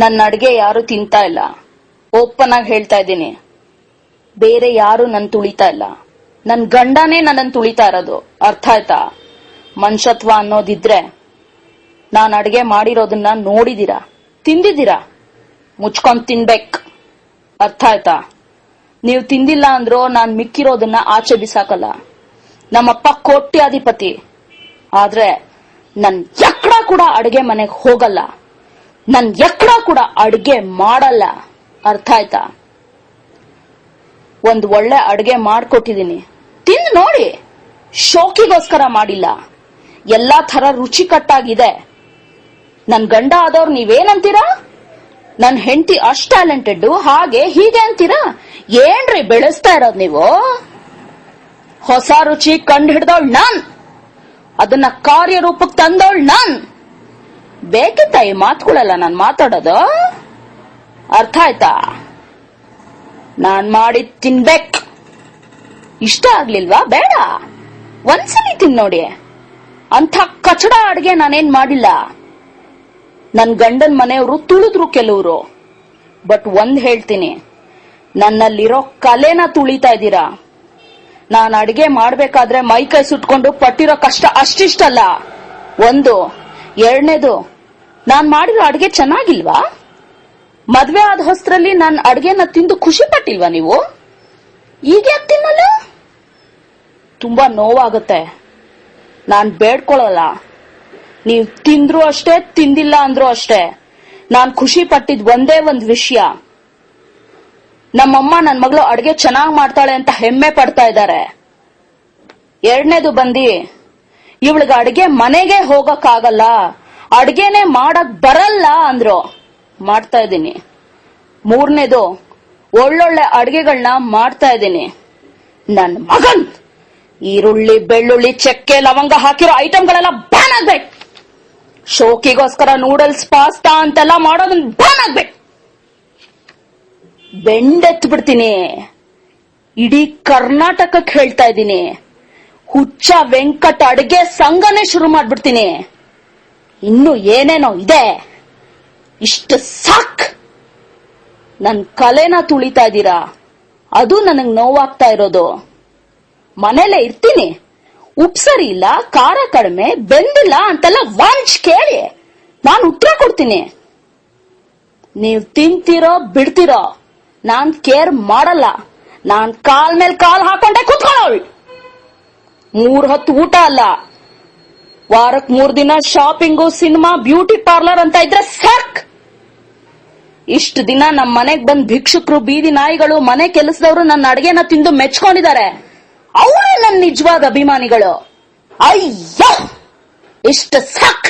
ನನ್ನ ಅಡ್ಗೆ ಯಾರು ತಿಂತಾ ಇಲ್ಲ. ಓಪನ್ ಆಗಿ ಹೇಳ್ತಾ ಇದ್ದೀನಿ. ಬೇರೆ ಯಾರು ನನ್ ತುಳಿತಾ ಇಲ್ಲ. ನನ್ ಗಂಡನೇ ನನ್ನನ್ ತುಳಿತಾ ಇರೋದು. ಅರ್ಥ ಆಯ್ತಾ? ಮನುಷ್ಯತ್ವ ಅನ್ನೋದಿದ್ರೆ ನಾನ್ ಅಡ್ಗೆ ಮಾಡಿರೋದನ್ನ ನೋಡಿದೀರಾ, ತಿಂದಿದ್ದೀರಾ, ಮುಚ್ಕೊಂಡ್ ತಿನ್ಬೇಕ್. ಅರ್ಥ ಆಯ್ತಾ? ನೀವು ತಿಂದಿಲ್ಲ ಅಂದ್ರೂ ನಾನ್ ಮಿಕ್ಕಿರೋದನ್ನ ಆಚೆ ಬಿಸಾಕಲ್ಲ. ನಮ್ಮಪ್ಪ ಕೋಟ್ಯಾಧಿಪತಿ, ಆದ್ರೆ ನನ್ ಎಕ್ಕಡ ಕೂಡ ಅಡ್ಗೆ ಮನೆಗೆ ಹೋಗಲ್ಲ. ನನ್ ಎಕ್ಕಡ ಕೂಡ ಅಡ್ಗೆ ಮಾಡಲ್ಲ. ಅರ್ಥ ಆಯ್ತಾ? ಒಂದ್ ಒಳ್ಳೆ ಅಡ್ಗೆ ಮಾಡ್ಕೊಟ್ಟಿದೀನಿ, ತಿಂದು ನೋಡಿ. ಶೋಕಿಗೋಸ್ಕರ ಮಾಡಿಲ್ಲ. ಎಲ್ಲಾ ತರ ರುಚಿಕಟ್ಟಾಗಿದೆ. ನನ್ ಗಂಡ ಆದವ್ರು ನೀವೇನಂತೀರಾ? ನನ್ ಹೆಂಡತಿ ಅಷ್ಟ್ ಟ್ಯಾಲೆಂಟೆಡ್, ಹಾಗೆ ಹೀಗೆ ಅಂತೀರಾ? ಏನ್ರಿ ಬೆಳೆಸ್ತಾ ಇರೋದ್ ನೀವು? ಹೊಸ ರುಚಿ ಕಂಡು ಹಿಡ್ದವಳ್ ನಾನ್, ಅದನ್ನ ಕಾರ್ಯರೂಪಕ್ಕೆ ತಂದವಳ್ ನಾನ್. ಬೇಕಿತ್ತ ಈ ಮಾತುಗಳೆಲ್ಲ ನಾನ್ ಮಾತಾಡೋದು? ಅರ್ಥ ಆಯ್ತಾ? ನಾನ್ ಮಾಡಿ ತಿನ್ಬೇಕ್. ಇಷ್ಟ ಆಗ್ಲಿಲ್ವಾ? ಬೇಡ, ಒಂದ್ಸಲಿ ತಿನ್ನೋಡಿ. ಅಂಥ ಕಚಡ ಅಡ್ಗೆ ನಾನೇನ್ ಮಾಡಿಲ್ಲ. ನನ್ ಗಂಡನ್ ಮನೆಯವರು ತುಳಿದ್ರು ಕೆಲವರು. ಬಟ್ ಒಂದ್ ಹೇಳ್ತೀನಿ, ನನ್ನಲ್ಲಿರೋ ಕಲೆನ ತುಳಿತಾ ಇದ್ದೀರಾ. ನಾನ್ ಅಡ್ಗೆ ಮಾಡ್ಬೇಕಾದ್ರೆ ಮೈಕೈ ಸುಟ್ಕೊಂಡು ಪಟ್ಟಿರೋ ಕಷ್ಟ ಅಷ್ಟಿಷ್ಟಲ್ಲ. ಒಂದು. ಎರಡನೇದು, ನಾನ್ ಮಾಡಿರೋ ಅಡ್ಗೆ ಚೆನ್ನಾಗಿಲ್ವಾ? ಮದ್ವೆ ಆದ ಹೊಸ್ತ್ರಲ್ಲಿ ನಾನ್ ಅಡ್ಗೆನ ತಿಂದು ಖುಷಿ ಪಟ್ಟಿಲ್ವಾ ನೀವು? ಈಗ ಯಾಕೆ ತಿನ್ನಲ್ಲ? ತುಂಬಾ ನೋವಾಗುತ್ತೆ. ನಾನ್ ಬೇಡ್ಕೊಳ್ಳಲ್ಲ. ನೀವ್ ತಿಂದ್ರು ಅಷ್ಟೇ, ತಿಂದಿಲ್ಲ ಅಂದ್ರೂ ಅಷ್ಟೇ. ನಾನ್ ಖುಷಿ ಪಟ್ಟಿದ್ ಒಂದೇ ಒಂದ್ ವಿಷಯ, ನಮ್ಮಮ್ಮ ನನ್ ಮಗಳು ಅಡ್ಗೆ ಚೆನ್ನಾಗ್ ಮಾಡ್ತಾಳೆ ಅಂತ ಹೆಮ್ಮೆ ಪಡ್ತಾ ಇದ್ದಾರೆ. ಎರಡನೇದು ಬಂದಿ, ಇವಳಿಗೆ ಅಡ್ಗೆ ಮನೆಗೆ ಹೋಗಕ್ಕಾಗಲ್ಲ, ಅಡ್ಗೆನೆ ಮಾಡಕ್ ಬರಲ್ಲ ಅಂದ್ರು. ಮಾಡ್ತಾ ಇದ್ದೀನಿ. ಮೂರನೇದು, ಒಳ್ಳೊಳ್ಳೆ ಅಡ್ಗೆಗಳನ್ನ ಮಾಡ್ತಾ ಇದ್ದೀನಿ. ನನ್ ಮಗನ್ ಈರುಳ್ಳಿ, ಬೆಳ್ಳುಳ್ಳಿ, ಚಕ್ಕೆ, ಲವಂಗ ಹಾಕಿರೋ ಐಟಮ್ಗಳೆಲ್ಲ ಬ್ಯಾನ್ ಆಗ್ಬೇಕು. ಶೋಕಿಗೋಸ್ಕರ ನೂಡಲ್ಸ್, ಪಾಸ್ತಾ ಅಂತೆಲ್ಲ ಮಾಡೋದನ್ನ ಬ್ಯಾನ್ ಆಗ್ಬೇಕು. ಬೆಂಡೆತ್ ಬಿಡ್ತೀನಿ. ಇಡೀ ಕರ್ನಾಟಕಕ್ಕೆ ಹೇಳ್ತಾ ಇದ್ದೀನಿ. ಹುಚ್ಚ ವೆಂಕಟ್ ಅಡ್ಗೆ ಸಂಘನೇ ಶುರು ಮಾಡ್ಬಿಡ್ತೀನಿ. ಇನ್ನು ಏನೇನೋ ಇದೆ. ಇಷ್ಟು ಸಾಕ್. ನನ್ ಕಲೆನ ತುಳಿತಾ ಇದ್ದೀರಾ, ಅದು ನನಗ್ ನೋವಾಗ್ತಾ ಇರೋದು. ಮನೇಲೆ ಇರ್ತೀನಿ, ಉಪ್ಪು ಸರಿ ಇಲ್ಲ, ಖಾರ ಕಡಿಮೆ, ಬೆಂದಿಲ್ಲ ಅಂತೆಲ್ಲ ವಾಂಚ್ ಕೇಳಿ ನಾನ್ ಉತ್ತರ ಕೊಡ್ತೀನಿ. ನೀವ್ ತಿಂತೀರೋ ಬಿಡ್ತೀರೋ ನಾನ್ ಕೇರ್ ಮಾಡಲ್ಲ. ನಾನ್ ಕಾಲ್ ಮೇಲ್ ಕಾಲ್ ಹಾಕೊಂಡೆ ಕೂತ್ಕೊಳ್ಳೋಳ್. 3 ಹೊತ್ತು ಊಟ ಅಲ್ಲ, ವಾರಕ್ 3 ದಿನ ಶಾಪಿಂಗು, ಸಿನಿಮಾ, ಬ್ಯೂಟಿ ಪಾರ್ಲರ್ ಅಂತ ಇದ್ರೆ ಸಾಕ್. ಇಷ್ಟು ದಿನ ನಮ್ ಮನೆಗ್ ಬಂದ್ ಭಿಕ್ಷುಕರು, ಬೀದಿ ನಾಯಿಗಳು, ಮನೆ ಕೆಲಸದವರು ನನ್ನ ಅಡ್ಗೆನ ತಿಂದು ಮೆಚ್ಕೊಂಡಿದ್ದಾರೆ. ಅವರೇ ನನ್ನ ನಿಜವಾದ ಅಭಿಮಾನಿಗಳು. ಅಯ್ಯೋ, ಇಷ್ಟು ಸಾಕ್.